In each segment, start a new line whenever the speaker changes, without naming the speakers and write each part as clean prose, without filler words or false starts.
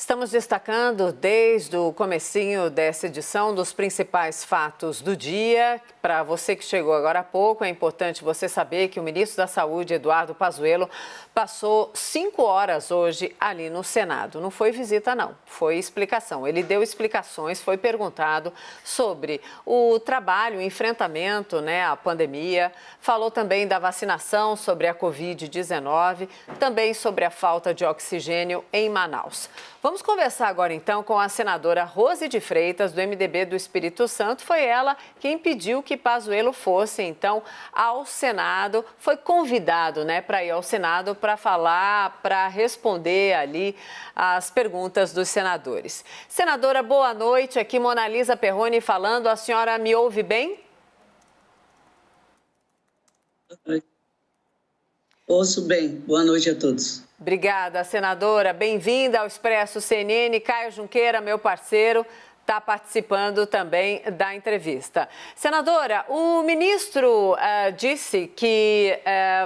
Estamos destacando desde o comecinho dessa edição dos principais fatos do dia. Para você que chegou agora há pouco, é importante você saber que o ministro da Saúde, Eduardo Pazuello, passou 5 horas hoje ali no Senado. Não foi visita, não, foi explicação. Ele deu explicações, foi perguntado sobre o trabalho, o enfrentamento, à pandemia. Falou também da vacinação, sobre a Covid-19, também sobre a falta de oxigênio em Manaus. Vamos conversar agora, então, com a senadora Rose de Freitas, do MDB do Espírito Santo. Foi ela quem pediu que Pazuello fosse, então, ao Senado. Foi convidado, para ir ao Senado para falar, para responder ali as perguntas dos senadores. Senadora, boa noite. Aqui Mona Lisa Perrone falando. A senhora me ouve bem?
Ouço bem. Boa noite a todos.
Obrigada, senadora. Bem-vinda ao Expresso CNN. Caio Junqueira, meu parceiro, está participando também da entrevista. Senadora, o ministro disse que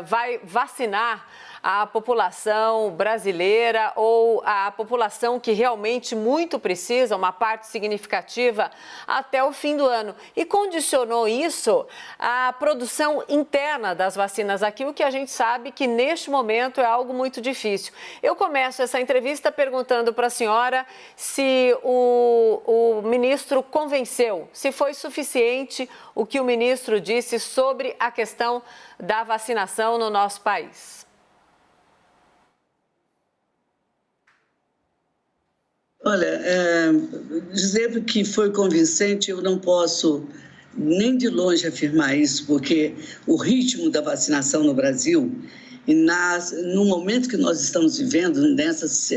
vai vacinar a população brasileira ou a população que realmente muito precisa, uma parte significativa, até o fim do ano. E condicionou isso à produção interna das vacinas aqui, o que a gente sabe que neste momento é algo muito difícil. Eu começo essa entrevista perguntando para a senhora se o ministro convenceu, se foi suficiente o que o ministro disse sobre a questão da vacinação no nosso país.
Olha, dizer que foi convincente, eu não posso nem de longe afirmar isso, porque o ritmo da vacinação no Brasil, no momento que nós estamos vivendo,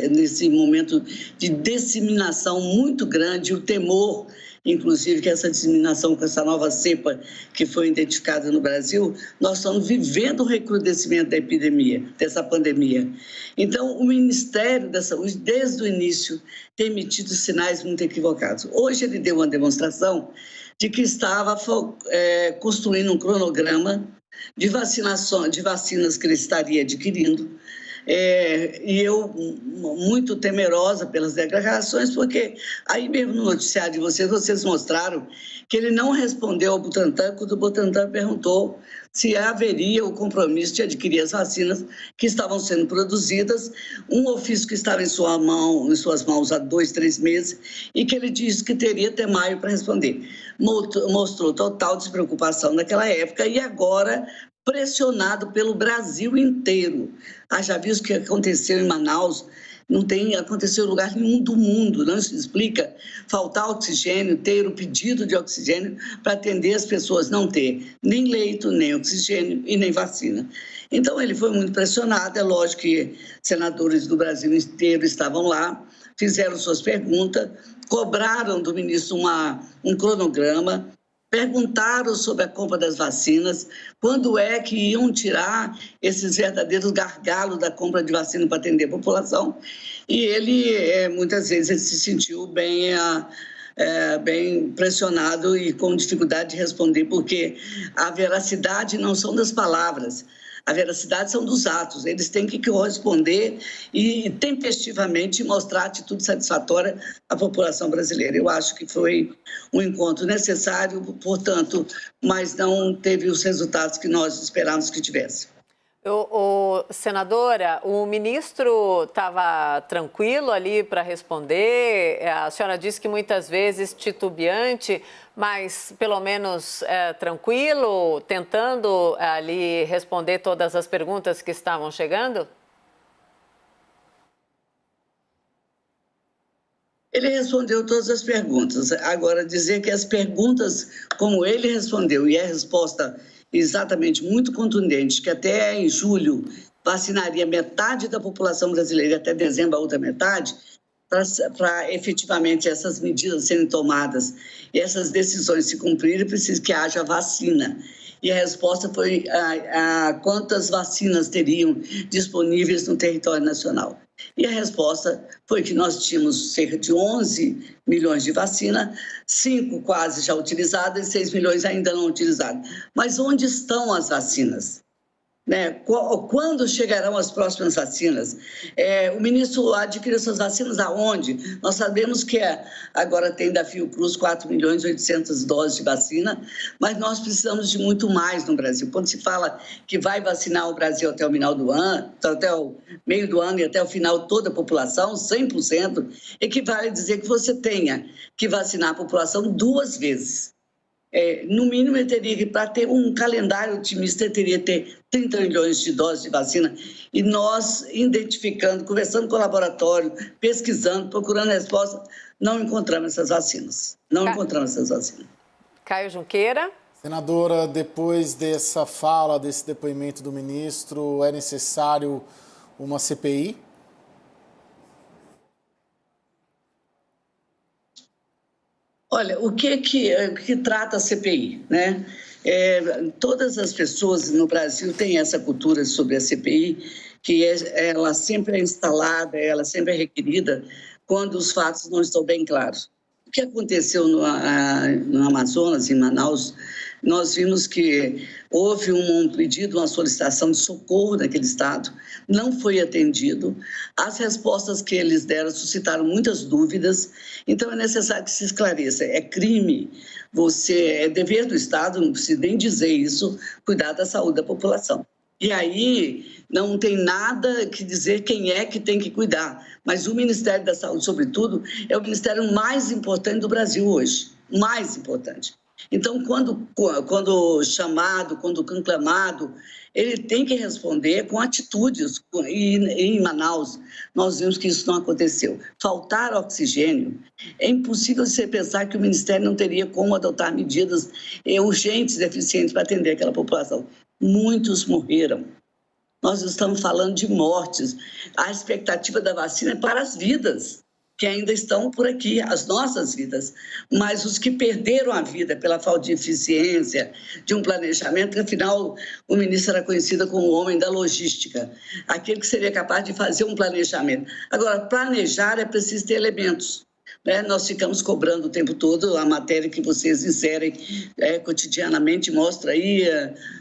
nesse momento de disseminação muito grande, o temor, inclusive, que essa disseminação com essa nova cepa que foi identificada no Brasil, nós estamos vivendo o recrudescimento da epidemia, dessa pandemia. Então, o Ministério da Saúde, desde o início, tem emitido sinais muito equivocados. Hoje ele deu uma demonstração de que estava construindo um cronograma de vacinas que ele estaria adquirindo. E eu muito temerosa pelas declarações, porque aí mesmo no noticiário de vocês mostraram que ele não respondeu ao Butantan quando o Butantan perguntou se haveria o compromisso de adquirir as vacinas que estavam sendo produzidas, um ofício que estava em suas mãos há 2, 3 meses, e que ele disse que teria até maio para responder. Mostrou total despreocupação naquela época e agora pressionado pelo Brasil inteiro. Já viu o que aconteceu em Manaus? Não aconteceu em lugar nenhum do mundo, não se explica faltar oxigênio, ter o pedido de oxigênio para atender as pessoas, não ter nem leito, nem oxigênio e nem vacina. Então ele foi muito pressionado, é lógico que senadores do Brasil inteiro estavam lá, fizeram suas perguntas, cobraram do ministro um cronograma, perguntaram sobre a compra das vacinas, quando é que iam tirar esses verdadeiros gargalos da compra de vacina para atender a população. E ele, muitas vezes, ele se sentiu bem pressionado e com dificuldade de responder, porque a veracidade não são das palavras, a veracidade são dos atos. Eles têm que corresponder e tempestivamente mostrar atitude satisfatória à população brasileira. Eu acho que foi um encontro necessário, portanto, mas não teve os resultados que nós esperávamos que tivesse.
Senadora, o ministro estava tranquilo ali para responder? A senhora disse que muitas vezes titubeante, mas pelo menos tranquilo, tentando ali responder todas as perguntas que estavam chegando?
Ele respondeu todas as perguntas. Agora, dizer que as perguntas, como ele respondeu, e a resposta exatamente muito contundente, que até em julho vacinaria metade da população brasileira, até dezembro a outra metade, para efetivamente essas medidas serem tomadas e essas decisões se cumprirem, precisa que haja vacina. E a resposta foi quantas vacinas teriam disponíveis no território nacional. E a resposta foi que nós tínhamos cerca de 11 milhões de vacina, 5 quase já utilizadas e 6 milhões ainda não utilizadas. Mas onde estão as vacinas? né? Quando chegarão as próximas vacinas? O ministro adquiriu essas vacinas aonde? Nós sabemos que agora tem da Fiocruz 4.800.000 doses de vacina, mas nós precisamos de muito mais no Brasil. Quando se fala que vai vacinar o Brasil até o final do ano, até o meio do ano e até o final toda a população, 100%, equivale a dizer que você tenha que vacinar a população 2 vezes. No mínimo, ele teria que, para ter um calendário otimista, ele teria que ter 30 milhões de doses de vacina. E nós, identificando, conversando com o laboratório, pesquisando, procurando resposta, não encontramos essas vacinas. Não encontramos essas vacinas.
Caio Junqueira.
Senadora, depois dessa fala, desse depoimento do ministro, é necessário uma CPI?
Olha, o que trata a CPI, né? Todas as pessoas no Brasil têm essa cultura sobre a CPI, que ela sempre é instalada, ela sempre é requerida quando os fatos não estão bem claros. O que aconteceu no Amazonas, em Manaus, nós vimos que houve um pedido, uma solicitação de socorro naquele estado, não foi atendido. As respostas que eles deram suscitaram muitas dúvidas, então é necessário que se esclareça. É crime, é dever do Estado, não precisa nem dizer isso, cuidar da saúde da população. E aí não tem nada que dizer quem é que tem que cuidar, mas o Ministério da Saúde, sobretudo, é o ministério mais importante do Brasil hoje, mais importante. Então, quando chamado, quando conclamado, ele tem que responder com atitudes. E em Manaus, nós vimos que isso não aconteceu. Faltar oxigênio, é impossível você pensar que o Ministério não teria como adotar medidas urgentes e eficientes para atender aquela população. Muitos morreram. Nós estamos falando de mortes. A expectativa da vacina é para as vidas que ainda estão por aqui, as nossas vidas, mas os que perderam a vida pela falta de eficiência, de um planejamento, que afinal o ministro era conhecido como o homem da logística, aquele que seria capaz de fazer um planejamento. Agora, planejar é preciso ter elementos. Nós ficamos cobrando o tempo todo, a matéria que vocês inserem cotidianamente mostra aí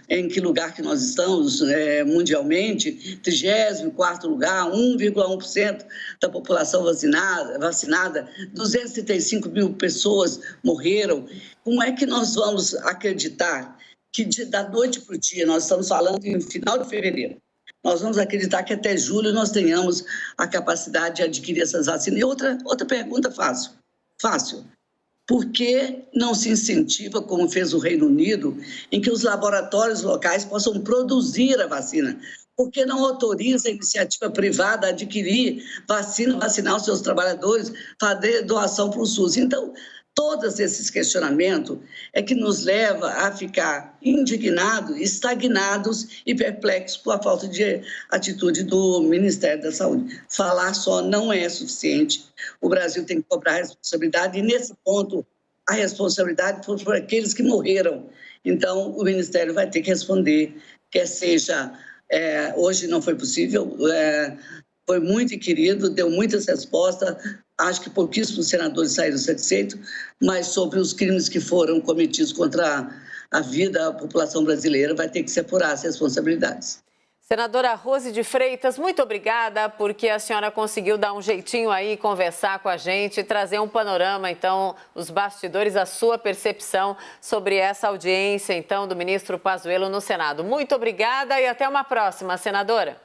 em que lugar que nós estamos mundialmente, 34º lugar, 1,1% da população vacinada, 235 mil pessoas morreram. Como é que nós vamos acreditar que da noite para o dia, nós estamos falando em final de fevereiro, nós vamos acreditar que até julho nós tenhamos a capacidade de adquirir essas vacinas? E outra pergunta fácil. Por que não se incentiva, como fez o Reino Unido, em que os laboratórios locais possam produzir a vacina? Por que não autoriza a iniciativa privada a adquirir vacina, vacinar os seus trabalhadores, fazer doação para o SUS? Então, todos esses questionamentos é que nos leva a ficar indignados, estagnados e perplexos por a falta de atitude do Ministério da Saúde. Falar só não é suficiente. O Brasil tem que cobrar responsabilidade e, nesse ponto, a responsabilidade foi por aqueles que morreram. Então, o Ministério vai ter que responder, quer seja... hoje não foi possível, foi muito querido, deu muitas respostas, acho que pouquíssimos senadores saíram satisfeitos, mas sobre os crimes que foram cometidos contra a vida da população brasileira, vai ter que se apurar as responsabilidades.
Senadora Rose de Freitas, muito obrigada, porque a senhora conseguiu dar um jeitinho aí, conversar com a gente, trazer um panorama, então, os bastidores, a sua percepção sobre essa audiência, então, do ministro Pazuello no Senado. Muito obrigada e até uma próxima, senadora.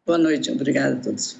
Boa noite, obrigada a todos.